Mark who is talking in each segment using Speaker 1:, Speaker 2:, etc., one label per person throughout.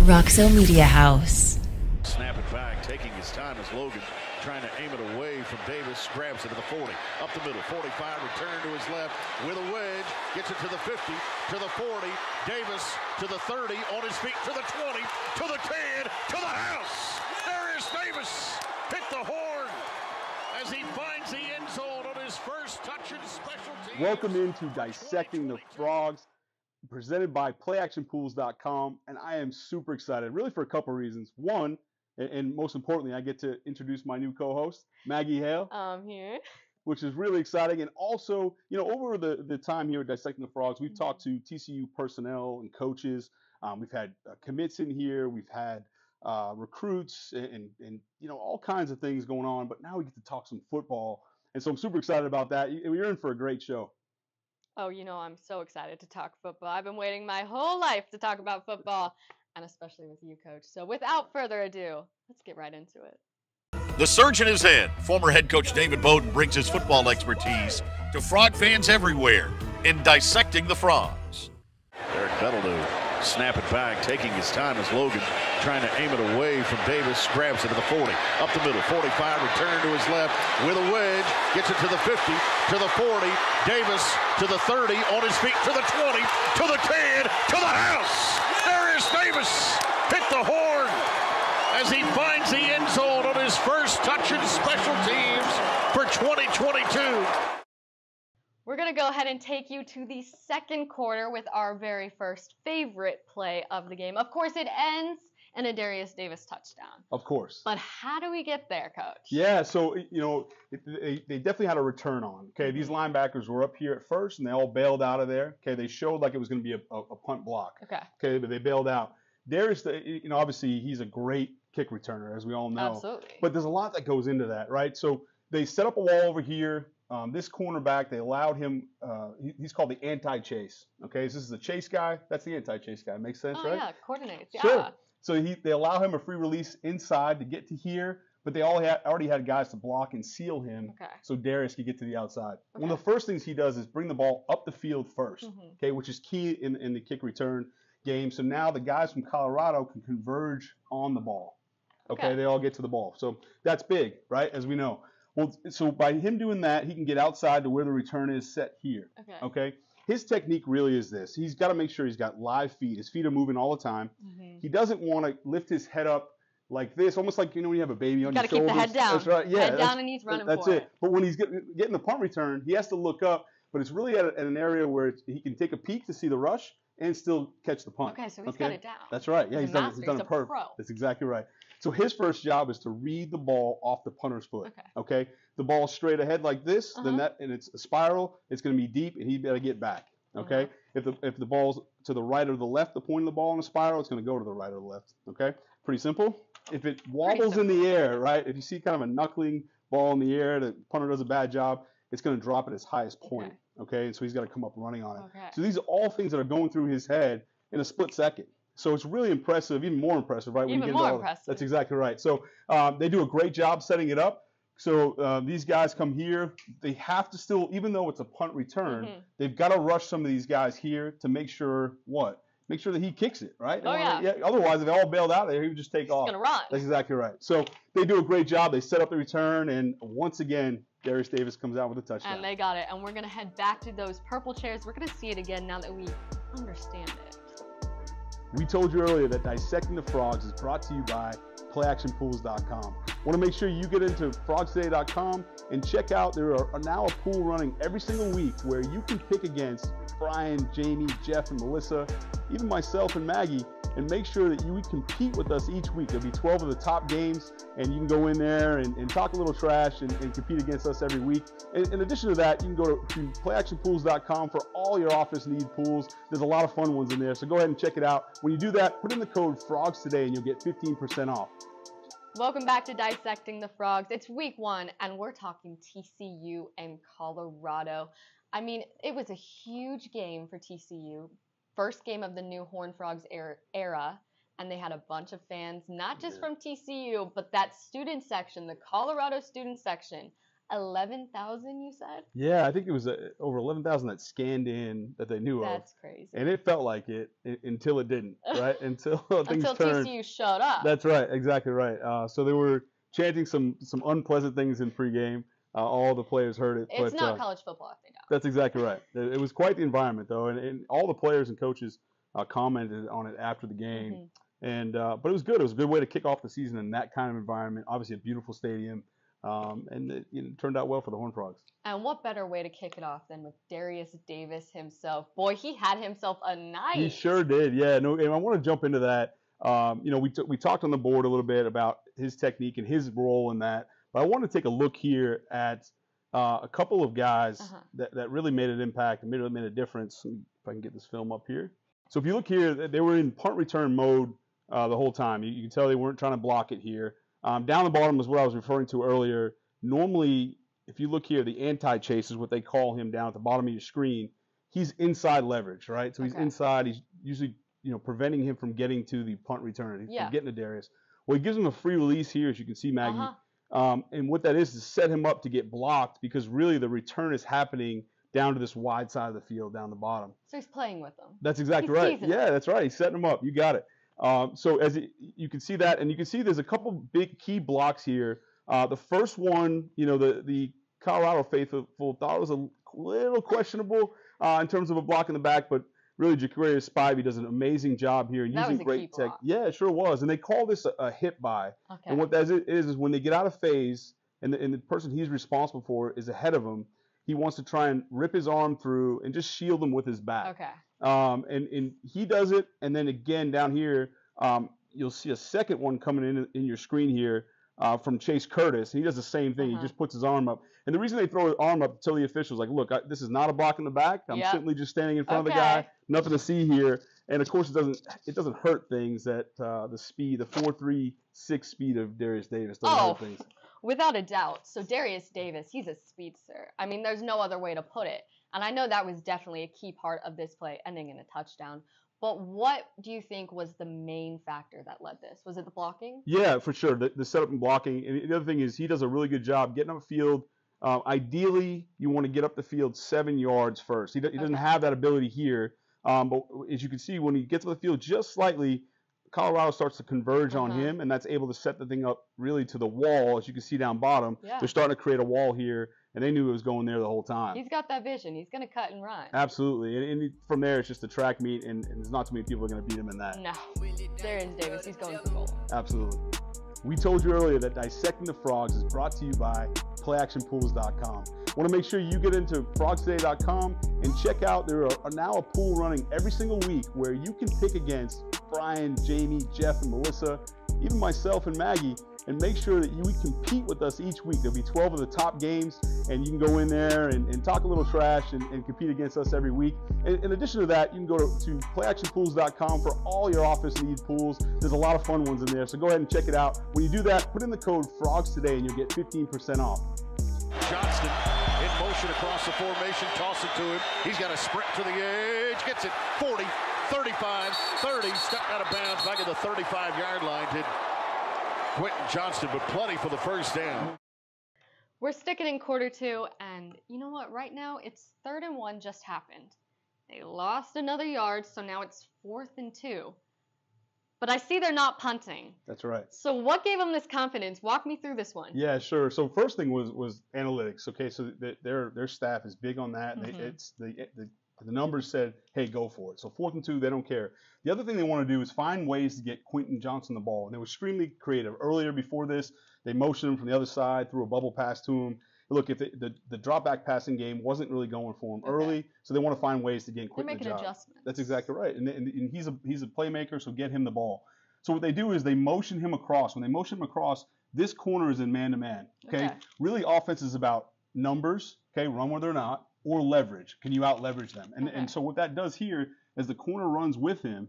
Speaker 1: Roxo Media House.
Speaker 2: Snap it back, taking his time as Logan trying to aim it away from Davis. Grabs it to the 40, up the middle, 45, return to his left with a wedge. Gets it to the 50, to the 40. Davis to the 30, on his feet to the 20, to the 10, to the house. Darius Davis hit the horn as he finds the end zone on his first touch in special teams.
Speaker 3: Welcome into Dissecting the Frogs, presented by PlayActionPools.com, and I am super excited, really for a couple reasons. One, and most importantly, I get to introduce my new co-host, Maggie Hale.
Speaker 4: I'm here.
Speaker 3: Which is really exciting. And also, you know, over the time here at Dissecting the Frogs, we've talked to TCU personnel and coaches. We've had commits in here. We've had recruits and you know, all kinds of things going on. But now we get to talk some football. And so I'm super excited about that. You're in for a great show.
Speaker 4: Oh, you know, I'm so excited to talk football. I've been waiting my whole life to talk about football, and especially with you, Coach. So without further ado, let's get right into it.
Speaker 2: The surge in his head, former head coach David Beaudin brings his football expertise to Frog fans everywhere in Dissecting the Frogs. Eric Bettledew snap it back, taking his time as Logan trying to aim it away from Davis. Grabs it to the 40, up the middle, 45, return to his left with a wedge. Gets it to the 50, to the 40. Davis to the 30, on his feet to the 20, to the 10, to the house. Darius Davis hit the horn as he finds the end zone on his first touch in special teams for 2022.
Speaker 4: We're going to go ahead and take you to the second quarter with our very first favorite play of the game. Of course, it ends in a Darius Davis touchdown.
Speaker 3: Of course.
Speaker 4: But how do we get there, Coach?
Speaker 3: Yeah, so, you know, they definitely had a return on. Okay, these linebackers were up here at first, and they all bailed out of there. Okay, they showed like it was going to be a punt block. Okay, but they bailed out. Darius, you know, obviously he's a great kick returner, as we all know.
Speaker 4: Absolutely.
Speaker 3: But there's a lot that goes into that, right? So they set up a wall over here. This cornerback, they allowed him, he's called the anti-chase. Okay, so this is the chase guy. That's the anti-chase guy. Makes sense, right?
Speaker 4: Yeah, coordinates. Yeah.
Speaker 3: Sure. So they allow him a free release inside to get to here, but they already had guys to block and seal him so Darius could get to the outside. One of the first things he does is bring the ball up the field first, okay, which is key in the kick return game. So now the guys from Colorado can converge on the ball. Okay, they all get to the ball. So that's big, right, as we know. Well, so by him doing that, he can get outside to where the return is set here. Okay. His technique really is this. He's got to make sure he's got live feet. His feet are moving all the time. He doesn't want to lift his head up like this, almost like, you know, when you have a baby on your shoulders.
Speaker 4: Got to keep the head down.
Speaker 3: That's right. Yeah,
Speaker 4: head down and he's running
Speaker 3: that's
Speaker 4: for
Speaker 3: it. But when he's getting the punt return, he has to look up, but it's really at an area where he can take a peek to see the rush and still catch the punt.
Speaker 4: Okay, so he's got it down.
Speaker 3: That's right. Yeah, he's done it perfect.
Speaker 4: Pro.
Speaker 3: That's exactly right. So his first job is to read the ball off the punter's foot. Okay. The ball straight ahead like this, then and it's a spiral. It's going to be deep, and he better get back. Okay. If the ball's to the right or the left, the point of the ball in a spiral, it's going to go to the right or the left. Okay. Pretty simple. If it wobbles in the air, right? If you see kind of a knuckling ball in the air, the punter does a bad job, it's going to drop at its highest point. Okay. And so he's got to come up running on it. So these are all things that are going through his head in a split second. So it's really impressive, even more impressive, right?
Speaker 4: Even more impressive.
Speaker 3: That's exactly right. So they do a great job setting it up. So these guys come here. They have to still, even though it's a punt return, they've got to rush some of these guys here to make sure what? Make sure that he kicks it, right? Otherwise, if they all bailed out there, he would just take off.
Speaker 4: He's going to run.
Speaker 3: That's exactly right. So they do a great job. They set up the return, and once again, Darius Davis comes out with a touchdown.
Speaker 4: And they got it. And we're going to head back to those purple chairs. We're going to see it again now that we understand it.
Speaker 3: We told you earlier that Dissecting the Frogs is brought to you by PlayActionPools.com. Want to make sure you get into FrogsToday.com and check out, there are now a pool running every single week where you can pick against Brian, Jamie, Jeff, and Melissa, even myself and Maggie, and make sure that you compete with us each week. There'll be 12 of the top games, and you can go in there and talk a little trash and compete against us every week. In addition to that, you can go to PlayActionPools.com for all your office need pools. There's a lot of fun ones in there, so go ahead and check it out. When you do that, put in the code FROGS today, and you'll get 15% off.
Speaker 4: Welcome back to Dissecting the Frogs. It's week 1, and we're talking TCU and Colorado. I mean, it was a huge game for TCU. First game of the new Horned Frogs era, and they had a bunch of fans, not just from TCU, but that student section, the Colorado student section, 11,000, you said?
Speaker 3: Yeah, I think it was over 11,000 that scanned in that they knew of.
Speaker 4: That's crazy.
Speaker 3: And it felt like it until it didn't, right? Until things
Speaker 4: Until
Speaker 3: turned.
Speaker 4: TCU showed up.
Speaker 3: That's right, exactly right. So they were chanting some unpleasant things in pregame. All the players heard it.
Speaker 4: It's not college football if they don't.
Speaker 3: That's exactly right. It was quite the environment, though, and all the players and coaches commented on it after the game. And but it was good. It was a good way to kick off the season in that kind of environment. Obviously, a beautiful stadium, and it turned out well for the Horned Frogs.
Speaker 4: And what better way to kick it off than with Darius Davis himself? Boy, he had himself a night.
Speaker 3: He sure did. Yeah. No, and I want to jump into that. We talked on the board a little bit about his technique and his role in that. But I want to take a look here at a couple of guys that really made an impact and really made a difference. If I can get this film up here. So if you look here, they were in punt return mode the whole time. You can tell they weren't trying to block it here. Down the bottom is what I was referring to earlier. Normally, if you look here, the anti-chase is what they call him down at the bottom of your screen. He's inside leverage, right? So he's inside. He's usually preventing him from getting to the punt return, from getting to Darius. Well, he gives him a free release here, as you can see, Maggie. And what that is set him up to get blocked because really the return is happening down to this wide side of the field down the bottom.
Speaker 4: So he's playing with them.
Speaker 3: That's exactly right. Yeah, that's right. He's setting them up. You got it. So you can see that, and you can see there's a couple big key blocks here. The first one, the Colorado faithful thought was a little questionable in terms of a block in the back, but really Jacarius Spivey does an amazing job here using great tech. Yeah, it sure was. And they call this a hit by. Okay. And what that is when they get out of phase and the person he's responsible for is ahead of him, he wants to try and rip his arm through and just shield him with his back. Okay. And he does it. And then again down here, you'll see a second one coming in your screen here from Chase Curtis. He does the same thing. He just puts his arm up. And the reason they throw his arm up to tell the officials, like, look, this is not a block in the back. I'm simply just standing in front of the guy. Nothing to see here. And, of course, it doesn't hurt things that the speed, the 4.36 speed of Darius Davis doesn't hurt things.
Speaker 4: Without a doubt. So Darius Davis, he's a speedster. I mean, there's no other way to put it. And I know that was definitely a key part of this play, ending in a touchdown. But what do you think was the main factor that led this? Was it the blocking? Yeah, for sure. The setup and blocking. And the other thing is he does a really good job getting up the field. Ideally, you want to get up the field 7 yards first. He doesn't have that ability here. But as you can see, when he gets up the field just slightly, Colorado starts to converge on him, and that's able to set the thing up really to the wall. As you can see down bottom, they're starting to create a wall here, and they knew it was going there the whole time. He's got that vision. He's going to cut and run. Absolutely. And from there, it's just a track meet, and there's not too many people are going to beat him in that. No. Darius Davis, he's going for goal. Absolutely. We told you earlier that Dissecting the Frogs is brought to you by PlayActionPools.com. Want to make sure you get into FrogsToday.com and check out, there are now a pool running every single week where you can pick against Brian, Jamie, Jeff, and Melissa, even myself and Maggie, and make sure that you compete with us each week. There'll be 12 of the top games, and you can go in there and talk a little trash and compete against us every week. And in addition to that, you can go to PlayActionPools.com for all your office need pools. There's a lot of fun ones in there, so go ahead and check it out. When you do that, put in the code FROGS today, and you'll get 15% off. Johnston in motion across the formation, toss it to him. He's got a sprint to the edge, gets it 40, 35, 30, stuck out of bounds back at the 35-yard line. Did Quentin Johnston, but plenty for the first down. We're sticking in quarter two, and you know what? Right now, it's 3rd and 1 just happened. They lost another yard, so now it's 4th and 2. But I see they're not punting. That's right. So what gave them this confidence? Walk me through this one. Yeah, sure. So first thing was analytics. Okay, so their staff is big on that. The numbers said, hey, go for it. So 4th and 2, they don't care. The other thing they want to do is find ways to get Quentin Johnston the ball. And they were extremely creative. Earlier before this, they motioned him from the other side, threw a bubble pass to him. Look, if the drop back passing game wasn't really going for him early, so they want to find ways to get Quentin the job. They're making adjustments. That's exactly right. And he's a playmaker, so get him the ball. So what they do is they motion him across. When they motion him across, this corner is in man-to-man. Okay? Really, offense is about numbers, okay, run where they're not, or leverage. Can you out-leverage them? And so what that does here is the corner runs with him,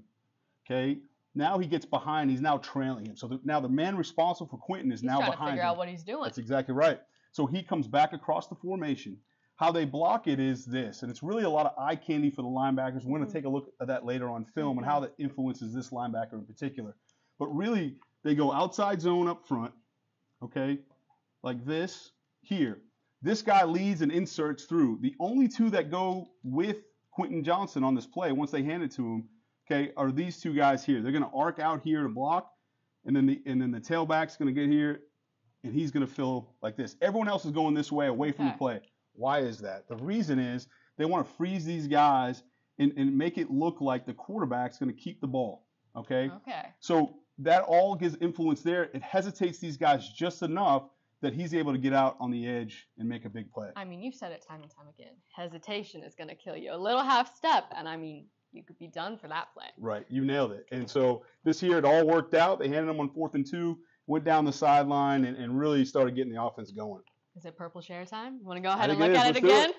Speaker 4: okay? Now he gets behind. He's now trailing him. So now the man responsible for Quentin is now behind him. He's trying to figure out what he's doing. That's exactly right. So he comes back across the formation. How they block it is this, and it's really a lot of eye candy for the linebackers. We're going to take a look at that later on film and how that influences this linebacker in particular. But really, they go outside zone up front, okay, like this here.
Speaker 3: This guy leads and inserts through. The only two that go with Quentin Johnson on this play, once they hand it to him, okay, are these two guys here. They're going to arc out here to block, and then the tailback's going to get here, and he's going to fill like this. Everyone else is going this way, away from the play. Why is that? The reason is they want to freeze these guys and make it look like the quarterback's going to keep the ball, okay? So that all gives influence there. It hesitates these guys just enough that he's able to get out on the edge and make a big play.
Speaker 4: I mean, you've said it time and time again. Hesitation is going to kill you. A little half step, and I mean, you could be done for that play.
Speaker 3: Right. You nailed it. And so this year it all worked out. They handed him on 4th and 2, went down the sideline, and really started getting the offense going.
Speaker 4: Is it purple share time? You want to go ahead and look at it again?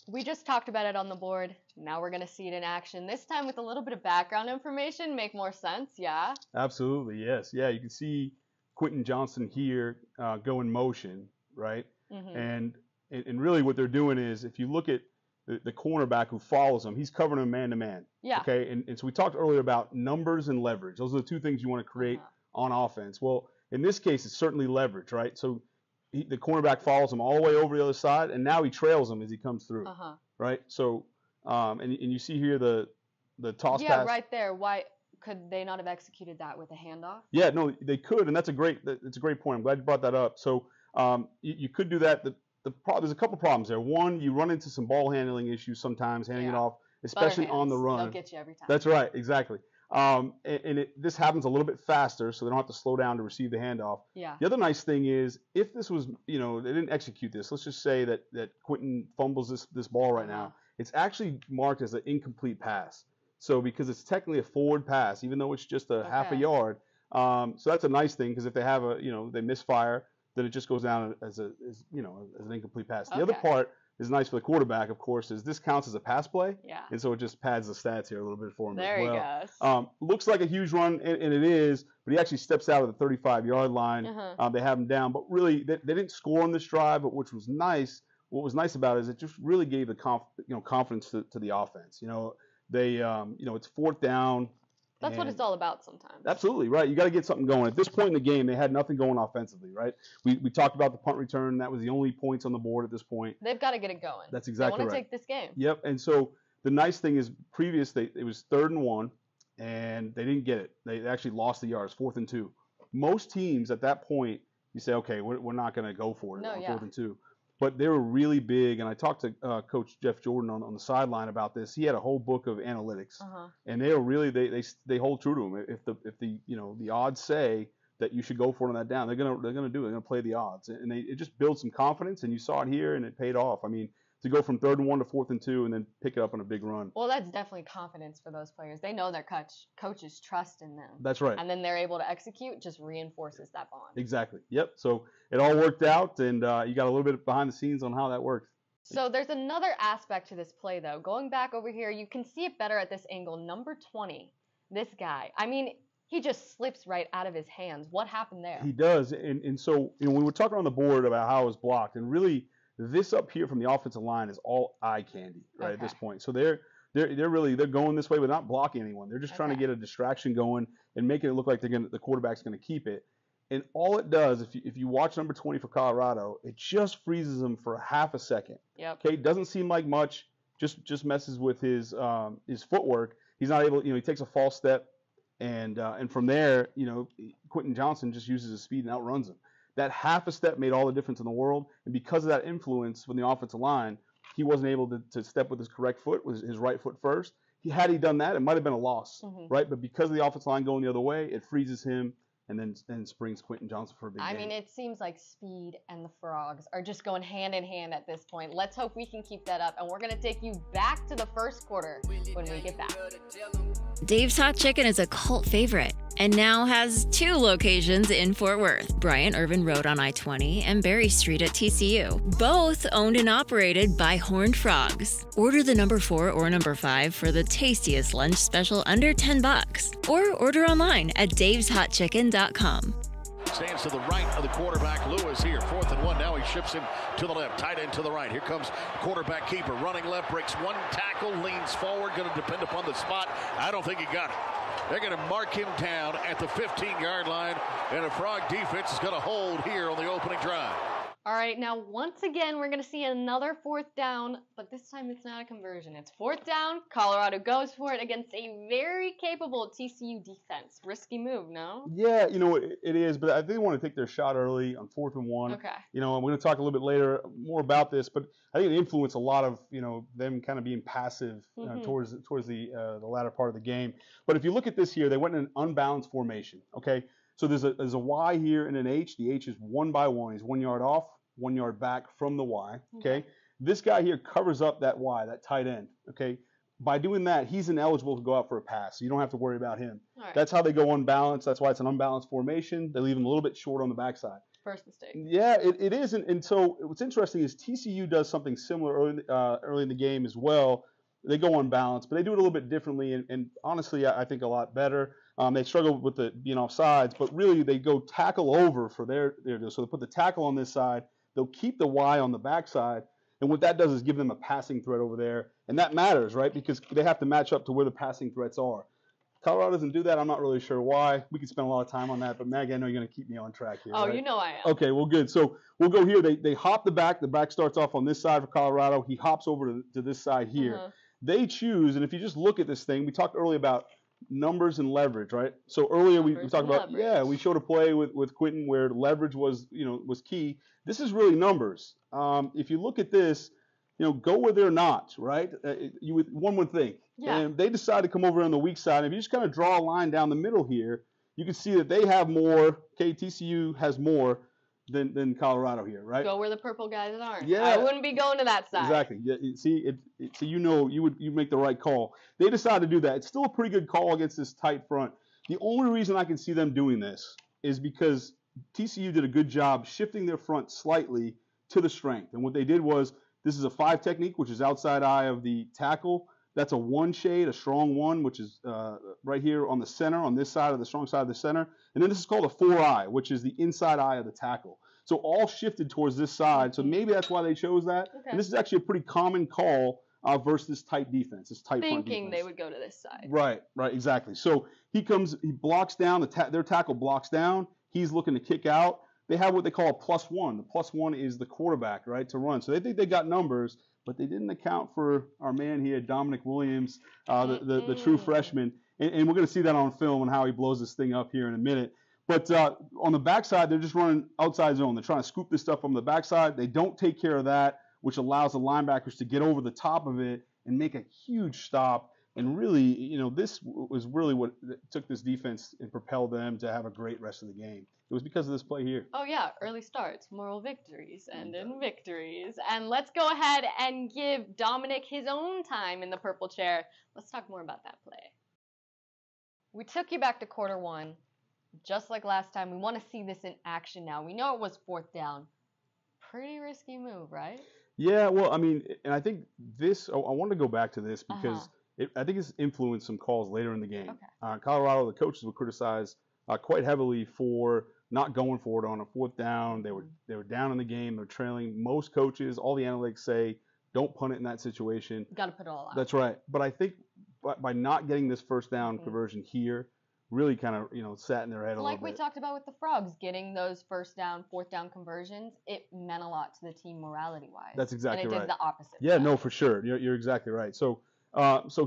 Speaker 4: We just talked about it on the board. Now we're going to see it in action. This time with a little bit of background information, make more sense, yeah?
Speaker 3: Absolutely, yes. Yeah, you can see Quentin Johnson here go in motion, right? And really what they're doing is, if you look at the cornerback who follows him, he's covering him man-to-man.
Speaker 4: Yeah.
Speaker 3: Okay, and so we talked earlier about numbers and leverage. Those are the two things you want to create on offense. Well, in this case, it's certainly leverage, right? So the cornerback follows him all the way over the other side, and now he trails him as he comes through, right? So, and you see here the toss pass.
Speaker 4: Yeah, right there. Why could they not have executed that with a handoff?
Speaker 3: Yeah, no, they could, and that's a great point. I'm glad you brought that up. So you could do that. There's a couple problems there. One, you run into some ball handling issues sometimes, handing it off, especially on the run.
Speaker 4: They'll get you every time.
Speaker 3: That's right, exactly. This happens a little bit faster, so they don't have to slow down to receive the handoff.
Speaker 4: Yeah.
Speaker 3: The other nice thing is, if this was, they didn't execute this. Let's just say that Quentin fumbles this ball right now. It's actually marked as an incomplete pass. So because it's technically a forward pass, even though it's just a half a yard. So that's a nice thing, because if they have they misfire, then it just goes down as an incomplete pass. The other part is nice for the quarterback, of course, is this counts as a pass play.
Speaker 4: Yeah.
Speaker 3: And so it just pads the stats here a little bit for him
Speaker 4: there
Speaker 3: as well.
Speaker 4: He goes.
Speaker 3: Looks like a huge run, and it is, but he actually steps out of the 35-yard line. They have him down. But really, they didn't score on this drive, but which was nice. What was nice about it is it just really gave the confidence to the offense. They it's 4th down.
Speaker 4: That's what it's all about sometimes.
Speaker 3: Absolutely, right. You got to get something going. At this point in the game, they had nothing going offensively, right? We talked about the punt return. That was the only points on the board at this point.
Speaker 4: They've got to get it going.
Speaker 3: That's exactly right.
Speaker 4: They want to take this game.
Speaker 3: Yep. And so the nice thing is, it was 3rd and 1, and they didn't get it. They actually lost the yards, 4th and 2. Most teams at that point, you say, okay, we're not going to go for it on 4th and 2. But they were really big, and I talked to Coach Jeff Jordan on the sideline about this. He had a whole book of analytics, and they were really they hold true to him. If the odds say that you should go for it on that down, they're gonna do it. They're gonna play the odds, and it just builds some confidence. And you saw it here, and it paid off. I mean, to go from 3rd and 1 to 4th and 2, and then pick it up on a big run.
Speaker 4: Well, that's definitely confidence for those players. They know their coaches trust in them.
Speaker 3: That's right.
Speaker 4: And then they're able to execute, just reinforces that bond.
Speaker 3: Exactly. Yep. So it all worked out, and you got a little bit behind the scenes on how that worked.
Speaker 4: So there's another aspect to this play, though. Going back over here, you can see it better at this angle. Number 20, this guy. I mean, he just slips right out of his hands. What happened there?
Speaker 3: He does. And so when we're talking on the board about how it was blocked, and really, this up here from the offensive line is all eye candy, right, at this point. So they're going this way, but not blocking anyone. They're just trying to get a distraction going and making it look like the quarterback's going to keep it. And all it does, if you watch number 20 for Colorado, it just freezes him for half a second.
Speaker 4: Yep.
Speaker 3: Okay, doesn't seem like much. Just messes with his footwork. He's not able. He takes a false step, and from there, Quentin Johnson just uses his speed and outruns him. That half a step made all the difference in the world, and because of that influence from the offensive line, he wasn't able to step with his correct foot, with his right foot first. Had he done that, it might have been a loss, right? But because of the offensive line going the other way, it freezes him and then springs Quentin Johnson for a big game.
Speaker 4: I mean, it seems like speed and the Frogs are just going hand in hand at this point. Let's hope we can keep that up, and we're going to take you back to the first quarter when we get back.
Speaker 1: Dave's Hot Chicken is a cult favorite and now has 2 locations in Fort Worth, Bryant Irvin Road on I-20 and Berry Street at TCU, both owned and operated by Horned Frogs. Order the number 4 or number 5 for the tastiest lunch special under $10, or order online at daveshotchicken.com.
Speaker 2: Stands to the right of the quarterback. Lewis here, 4th and 1. Now he shifts him to the left. Tight end to the right. Here comes quarterback keeper. Running left, breaks 1 tackle, leans forward. Going to depend upon the spot. I don't think he got it. They're going to mark him down at the 15-yard line, and a Frog defense is going to hold here on the opening drive.
Speaker 4: All right, now once again, we're going to see another 4th down, but this time it's not a conversion. It's 4th down. Colorado goes for it against a very capable TCU defense. Risky move, no?
Speaker 3: Yeah, it is, but I think they want to take their shot early on 4th and 1.
Speaker 4: Okay.
Speaker 3: I'm going to talk a little bit later more about this, but I think it influenced a lot of, them kind of being passive towards the latter part of the game. But if you look at this here, they went in an unbalanced formation, okay? So there's a Y here and an H. The H is 1 by 1. He's 1 yard off, 1 yard back from the Y, okay? This guy here covers up that Y, that tight end, okay? By doing that, he's ineligible to go out for a pass, so you don't have to worry about him.
Speaker 4: Right.
Speaker 3: That's how they go unbalanced. That's why it's an unbalanced formation. They leave him a little bit short on the backside.
Speaker 4: First mistake.
Speaker 3: Yeah, it is. And so what's interesting is TCU does something similar early in the game as well. They go unbalanced, but they do it a little bit differently, and honestly, I think a lot better. They struggle with the being off sides, but really they go tackle over for their so they put the tackle on this side. They'll keep the Y on the backside, and what that does is give them a passing threat over there, and that matters, right? Because they have to match up to where the passing threats are. Colorado doesn't do that. I'm not really sure why. We could spend a lot of time on that, but Maggie, I know you're going to keep me on track here.
Speaker 4: Oh,
Speaker 3: right?
Speaker 4: you know I am.
Speaker 3: Okay, well, good. So we'll go here. They hop the back. The back starts off on this side for Colorado. He hops over to this side here. They choose, and if you just look at this thing, we talked earlier about numbers and leverage, right? So earlier we talked about, we showed a play with Quentin where leverage was key. This is really numbers. If you look at this, go where they're not, right? One would think.
Speaker 4: Yeah.
Speaker 3: And they decide to come over on the weak side. If you just kind of draw a line down the middle here, you can see that they have more. Okay, TCU has more than Colorado here, right?
Speaker 4: Go where the purple guys aren't.
Speaker 3: Yeah.
Speaker 4: I wouldn't be going to that side.
Speaker 3: Exactly. Yeah, so you make the right call. They decide to do that. It's still a pretty good call against this tight front. The only reason I can see them doing this is because TCU did a good job shifting their front slightly to the strength. And what they did was, this is a 5 technique, which is outside eye of the tackle. That's a 1 shade, a strong 1, which is right here on the center, on this side of the strong side of the center. And then this is called a 4 eye, which is the inside eye of the tackle. So all shifted towards this side. So maybe that's why they chose that. Okay. And this is actually a pretty common call versus this tight defense, this tight front defense.
Speaker 4: Thinking they would go to this side.
Speaker 3: Right, exactly. So he blocks down, their tackle blocks down. He's looking to kick out. They have what they call a +1. The +1 is the quarterback, right, to run. So they think they got numbers, but they didn't account for our man here, Dominic Williams, the true freshman. And we're going to see that on film and how he blows this thing up here in a minute. But on the backside, they're just running outside zone. They're trying to scoop this stuff from the backside. They don't take care of that, which allows the linebackers to get over the top of it and make a huge stop. And really, this was really what took this defense and propelled them to have a great rest of the game. It was because of this play here.
Speaker 4: Oh, yeah. Early starts, moral victories, and in victories. And let's go ahead and give Dominic his own time in the purple chair. Let's talk more about that play. We took you back to quarter 1. Just like last time, we want to see this in action now. We know it was 4th down. Pretty risky move, right?
Speaker 3: Yeah, well, I mean, and I think this, I want to go back to this because I think it's influenced some calls later in the game. Okay. Colorado, the coaches were criticized quite heavily for not going for it on a 4th down. They were down in the game. They're trailing. Most coaches, all the analytics say, don't punt it in that situation.
Speaker 4: Got to put it all out.
Speaker 3: That's right. But I think by not getting this 1st down conversion here, really kind of, sat in their head a little bit.
Speaker 4: Like we talked about with the Frogs, getting those 1st down, 4th down conversions, it meant a lot to the team morality-wise.
Speaker 3: That's exactly right.
Speaker 4: And it did the opposite.
Speaker 3: Yeah, no, for sure. You're exactly right. So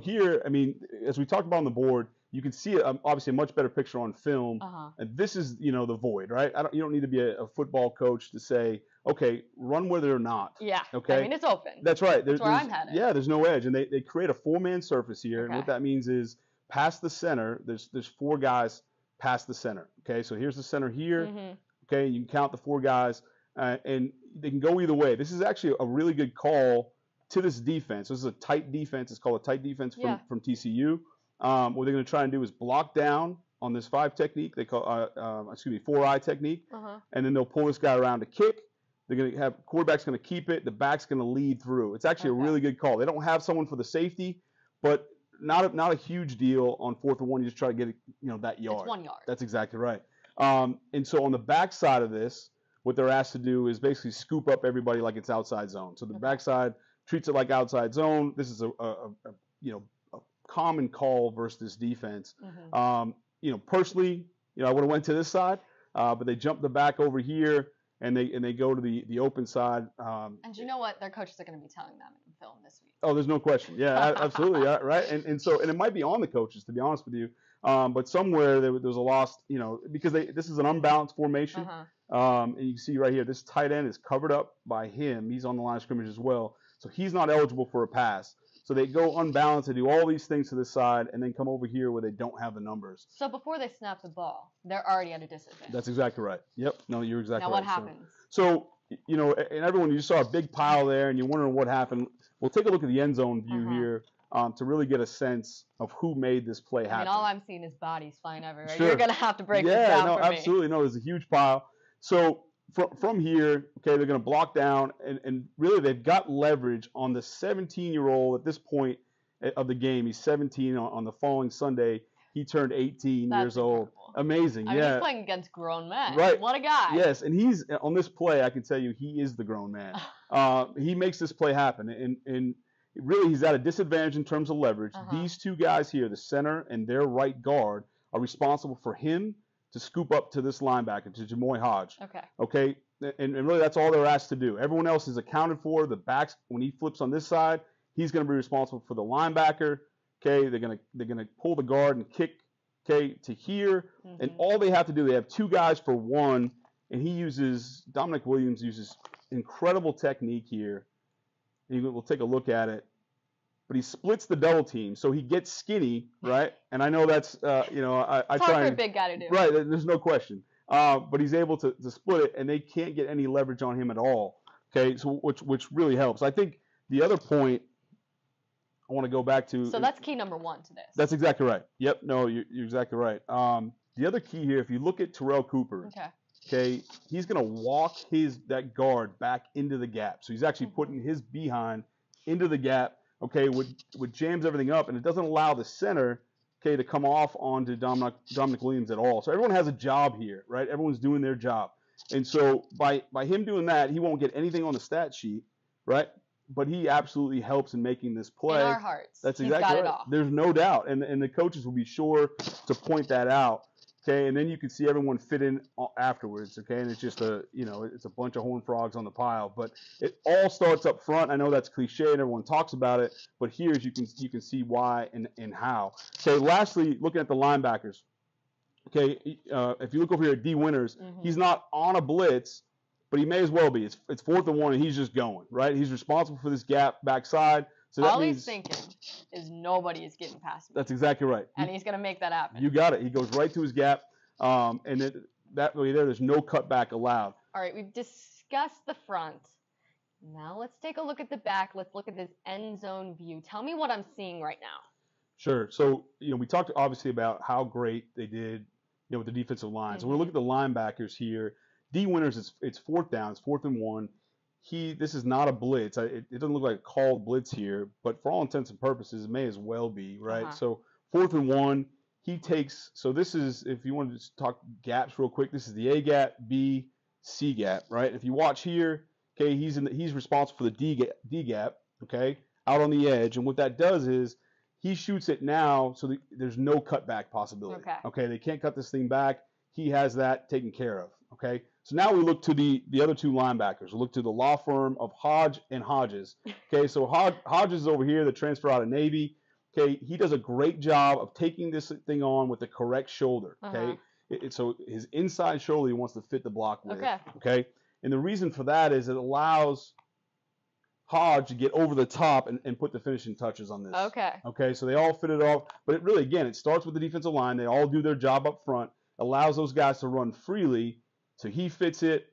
Speaker 3: here, I mean, as we talked about on the board, you can see obviously a much better picture on film. And this is, the void, right? You don't need to be a football coach to say, okay, run where they're not.
Speaker 4: Yeah.
Speaker 3: Okay.
Speaker 4: I mean, it's open.
Speaker 3: That's right.
Speaker 4: That's where I'm headed.
Speaker 3: Yeah, there's no edge. And they create a 4-man surface here. Okay. And what that means is past the center, there's 4 guys past the center. Okay. So here's the center here. Okay. You can count the 4 guys and they can go either way. This is actually a really good call to this defense. This is a tight defense. It's called a tight defense from TCU. What they're going to try and do is block down on this 5 technique. They call 4-eye technique, and then they'll pull this guy around to kick. They're going to have quarterback's going to keep it. The back's going to lead through. It's actually a really good call. They don't have someone for the safety, but not a huge deal on 4th and 1. You just try to get it, that yard.
Speaker 4: It's 1 yard.
Speaker 3: That's exactly right. And so on the back side of this, what they're asked to do is basically scoop up everybody like it's outside zone. So the backside treats it like outside zone. This is a common call versus this defense. Personally, I would have went to this side, but they jumped the back over here. and they go to the open side.
Speaker 4: And you know what? Their coaches are going to be telling them in film this week.
Speaker 3: Oh, there's no question. Yeah, absolutely. Right. And it might be on the coaches, to be honest with you. But somewhere there was a lost, because this is an unbalanced formation. And you can see right here, this tight end is covered up by him. He's on the line of scrimmage as well. So he's not eligible for a pass. So they go unbalanced, they do all these things to this side, and then come over here where they don't have the numbers.
Speaker 4: So before they snap the ball, they're already at a disadvantage.
Speaker 3: That's exactly right. Yep. No, you're exactly right.
Speaker 4: Now what happens?
Speaker 3: So, and everyone, you just saw a big pile there, and you're wondering what happened. We'll take a look at the end zone view here to really get a sense of who made this play happen.
Speaker 4: I mean, all I'm seeing is bodies flying everywhere.
Speaker 3: Sure.
Speaker 4: You're going to have to break this down for me.
Speaker 3: Yeah, no, absolutely. No, there's a huge pile. So from here, okay, they're going to block down, and really they've got leverage on the 17-year-old at this point of the game. He's 17 on the following Sunday. He turned 18 years old. Amazing,
Speaker 4: I mean, he's playing against grown men.
Speaker 3: Right.
Speaker 4: What a guy.
Speaker 3: Yes, and he's on this play, I can tell you, he is the grown man. He makes this play happen, and really he's at a disadvantage in terms of leverage. These two guys here, the center and their right guard, are responsible for him to scoop up to this linebacker, to Jamoy Hodge. Okay, and really that's all they're asked to do. Everyone else is accounted for. The backs, when he flips on this side, he's going to be responsible for the linebacker. Okay, they're gonna pull the guard and kick, okay, to here, and all they have to do, they have two guys for one, and Dominic Williams uses incredible technique here. And we'll take a look at it, but he splits the double team, so he gets skinny, right? And I know that's I
Speaker 4: it's
Speaker 3: try
Speaker 4: hard for a big guy to do.
Speaker 3: Right, there's no question. But he's able to split it, and they can't get any leverage on him at all. Okay, so which really helps. I think the other point I want to go back to.
Speaker 4: So that's key number one to this.
Speaker 3: That's exactly right. Yep. No, you're exactly right. The other key here, if you look at Terrell Cooper, okay, he's going to walk that guard back into the gap. So he's actually putting his behind into the gap, okay, which jams everything up, and it doesn't allow the center, okay, to come off onto Dominic Williams at all. So everyone has a job here, right? Everyone's doing their job. And so by him doing that, he won't get anything on the stat sheet, right? But he absolutely helps in making this play.
Speaker 4: In our hearts.
Speaker 3: That's exactly right.
Speaker 4: He's got it all.
Speaker 3: There's no doubt. And the coaches will be sure to point that out. Okay, and then you can see everyone fit in afterwards. Okay, and it's just it's a bunch of horned frogs on the pile. But it all starts up front. I know that's cliche and everyone talks about it, but here you can see why and how. Okay, lastly, looking at the linebackers. Okay, if you look over here at D. Winters, he's not on a blitz, but he may as well be. It's 4th and 1, and he's just going, right? He's responsible for this gap backside. So that means
Speaker 4: he's thinking is nobody is getting past me.
Speaker 3: That's exactly right.
Speaker 4: And he's going to make that happen.
Speaker 3: You got it. He goes right to his gap, and that way there's no cutback allowed.
Speaker 4: All right, we've discussed the front. Now let's take a look at the back. Let's look at this end zone view. Tell me what I'm seeing right now.
Speaker 3: Sure. So, we talked obviously about how great they did, with the defensive line. So we're looking at the linebackers here. D. Winters, it's 4th down. It's 4th and 1. This is not a blitz. It doesn't look like a called blitz here, but for all intents and purposes, it may as well be, right? So 4th and 1, he takes. So this is, if you want to just talk gaps real quick, this is the A gap, B, C gap, right? If you watch here, okay, he's responsible for the D gap, okay, out on the edge, and what that does is he shoots it now, so there's no cutback possibility. Okay, they can't cut this thing back. He has that taken care of. Okay, so now we look to the other two linebackers. We look to the law firm of Hodge and Hodges. Okay, so Hodges is over here, the transfer out of Navy. Okay, he does a great job of taking this thing on with the correct shoulder. Okay, so his inside shoulder he wants to fit the block with. Okay, and the reason for that is it allows Hodge to get over the top and put the finishing touches on this. Okay, so they all fit it off. But it really, again, it starts with the defensive line. They all do their job up front. Allows those guys to run freely. So he fits it.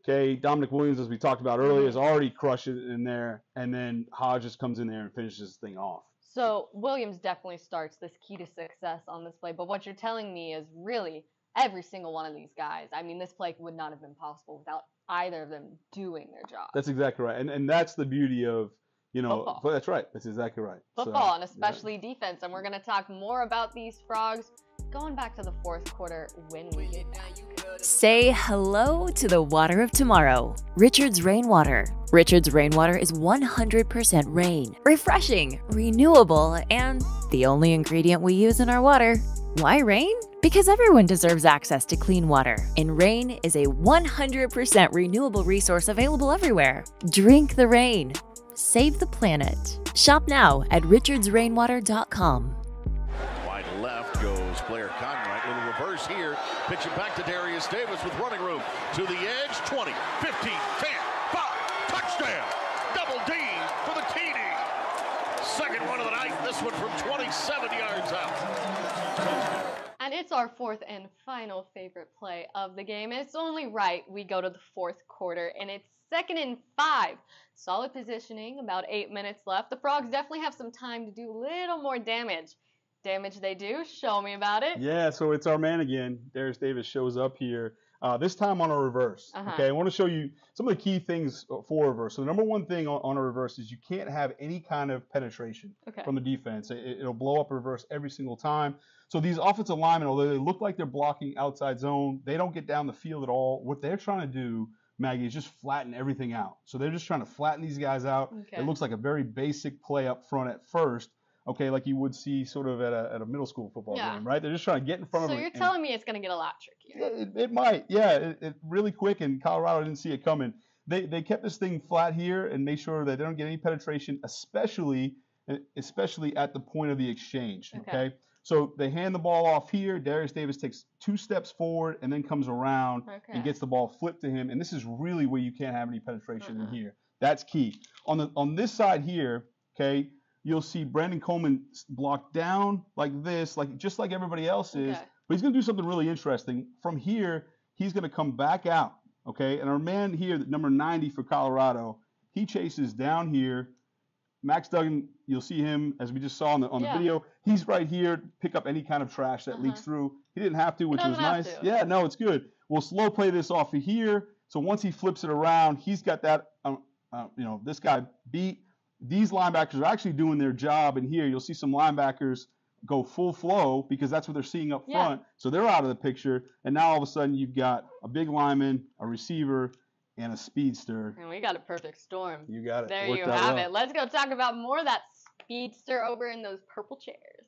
Speaker 3: Okay, Dominic Williams, as we talked about earlier, has already crushed it in there. And then Hodges comes in there and finishes this thing off.
Speaker 4: So Williams definitely starts this key to success on this play. But what you're telling me is really every single one of these guys. I mean, this play would not have been possible without either of them doing their job.
Speaker 3: That's exactly right. And that's the beauty of,
Speaker 4: football.
Speaker 3: That's right. That's exactly right.
Speaker 4: Football, and especially defense. And we're going to talk more about these Frogs going back to the 4th quarter when we get back.
Speaker 1: Say hello to the water of tomorrow. Richard's Rainwater. Richard's Rainwater is 100% rain, refreshing, renewable, and the only ingredient we use in our water. Why rain?
Speaker 5: Because everyone deserves access to clean water, and rain is a 100% renewable resource available everywhere. Drink the rain. Save the planet. Shop now at richardsrainwater.com.
Speaker 2: Wide left goes Blair Conwright. Little reverse here. Pitch it back to Darius Davis with running room. To the edge. 20, 15, 10, 5. Touchdown. Double D for the TD. Second one of the night. This one from 27 yards out.
Speaker 4: And it's our fourth and final favorite play of the game. And it's only right we go to the fourth quarter, and it's 2nd and 5. Solid positioning, about 8 minutes left. The Frogs definitely have some time to do a little more damage. Damage they do. Show me about it.
Speaker 3: Yeah, so it's our man again. Darius Davis shows up here, this time on a reverse. Okay, I want to show you some of the key things for a reverse. So the number one thing on a reverse is you can't have any kind of penetration from the defense. It'll blow up a reverse every single time. So these offensive linemen, although they look like they're blocking outside zone, they don't get down the field at all. What they're trying to do, Maggie, is just flatten everything out. So they're just trying to flatten these guys out. It looks like a very basic play up front at first, okay, like you would see sort of at a middle school football game, right? They're just trying to get in front of them.
Speaker 4: So you're telling me it's going to get a lot trickier.
Speaker 3: It might, yeah. It really quick, and Colorado didn't see it coming. They kept this thing flat here and made sure that they don't get any penetration, especially at the point of the exchange, okay? So they hand the ball off here. Darius Davis takes 2 steps forward and then comes around and gets the ball flipped to him. And this is really where you can't have any penetration in here. That's key. On this side here, okay, you'll see Brandon Coleman blocked down like this, just like everybody else is. But he's going to do something really interesting. From here, he's going to come back out, okay? And our man here, number 90 for Colorado, he chases down here. Max Duggan, you'll see him, as we just saw on the video. He's right here, pick up any kind of trash that leaks through. He didn't have to, which was nice. Yeah, no, it's good. We'll slow play this off of here. So once he flips it around, he's got that, this guy beat. These linebackers are actually doing their job. And here you'll see some linebackers go full flow because that's what they're seeing up front. So they're out of the picture. And now all of a sudden you've got a big lineman, a receiver, and a speedster.
Speaker 4: And we got a perfect storm.
Speaker 3: You got it.
Speaker 4: There you have it. Let's go talk about more of that speedster over in those purple chairs.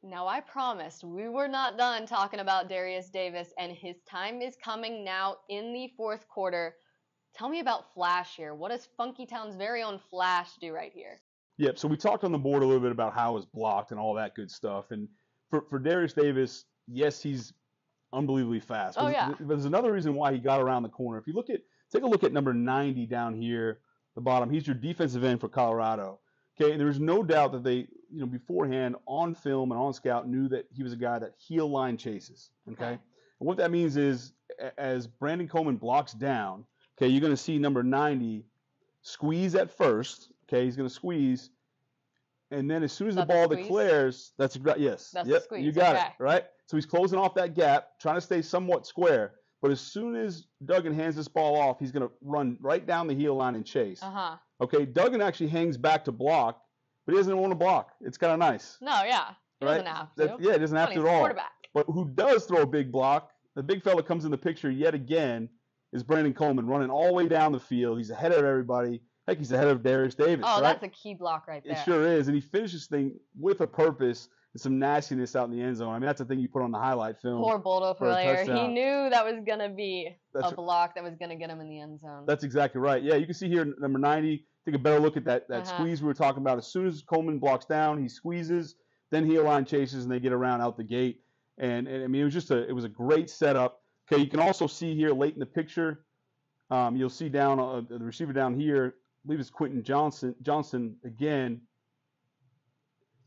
Speaker 4: Now, I promised we were not done talking about Darius Davis, and his time is coming now in the fourth quarter. Tell me about Flash here. What does Funky Town's very own Flash do right here?
Speaker 3: Yep, so we talked on the board a little bit about how it's blocked and all that good stuff. And for Darius Davis, yes, he's unbelievably fast. But there's another reason why he got around the corner. If you take a look at number 90 down here, the bottom. He's your defensive end for Colorado. Okay, and there's no doubt that they, beforehand on film and on scout knew that he was a guy that heel line chases. Okay, and what that means is as Brandon Coleman blocks down, okay, you're going to see number 90 squeeze at first. Okay, he's going to squeeze. And then as soon as the ball declares, that's the squeeze. You got it, right? So he's closing off that gap, trying to stay somewhat square. But as soon as Duggan hands this ball off, he's going to run right down the heel line and chase. Okay, Duggan actually hangs back to block, but he doesn't want to block. It's kind of nice.
Speaker 4: No, he doesn't have to.
Speaker 3: He doesn't have to at all. But who does throw a big block, the big fella comes in the picture yet again, is Brandon Coleman running all the way down the field. He's ahead of everybody. Heck, he's ahead of Darius Davis.
Speaker 4: Oh, that's a key block right there.
Speaker 3: It sure is. And he finishes thing with a purpose and some nastiness out in the end zone. I mean, that's the thing you put on the highlight film.
Speaker 4: Poor Boldo player. He knew that was going to be a block that was going to get him in the end zone.
Speaker 3: That's exactly right. Yeah, you can see here, number 90, take a better look at that squeeze we were talking about. As soon as Coleman blocks down, he squeezes, then heel line chases, and they get around out the gate. And I mean, it was a great setup. Okay, you can also see here late in the picture, you'll see down the receiver down here, I believe it's Quentin Johnson again.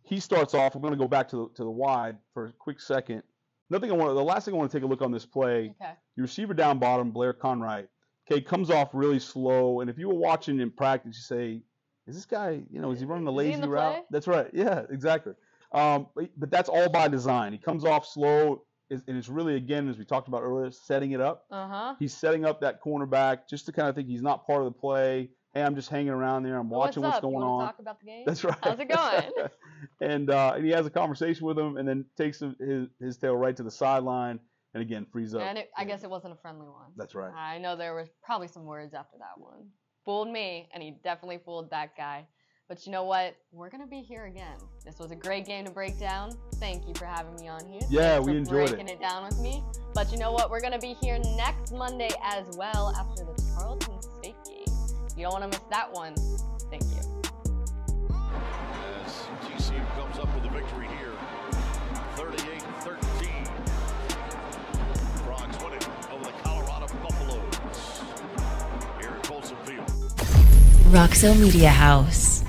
Speaker 3: He starts off. We're going to go back to the wide for a quick second. The last thing I want to take a look on this play. Okay. Your receiver down bottom, Blair Conwright. Okay, comes off really slow. And if you were watching in practice, you say, "Is this guy? Is he running a lazy route?" Play? That's right. Yeah, exactly. But that's all by design. He comes off slow, and it's really, again, as we talked about earlier, setting it up. He's setting up that cornerback just to kind of think he's not part of the play. Hey, I'm just hanging around there. I'm watching what's going on.
Speaker 4: Talk about the game?
Speaker 3: That's right.
Speaker 4: How's it going?
Speaker 3: And he has a conversation with him, and then takes his tail right to the sideline, and again frees up.
Speaker 4: And I guess it wasn't a friendly one.
Speaker 3: That's right.
Speaker 4: I know there was probably some words after that one. Fooled me, and he definitely fooled that guy. But you know what? We're going to be here again. This was a great game to break down. Thank you for having me on here.
Speaker 3: Yeah, we enjoyed
Speaker 4: breaking it down with me. But you know what? We're going to be here next Monday as well after the Tarleton State game. You don't want to miss that one. Thank you.
Speaker 2: As TCU comes up with a victory here, 38-13. Frogs winning over the Colorado Buffaloes here at Folsom Field.
Speaker 5: Roxo Media House.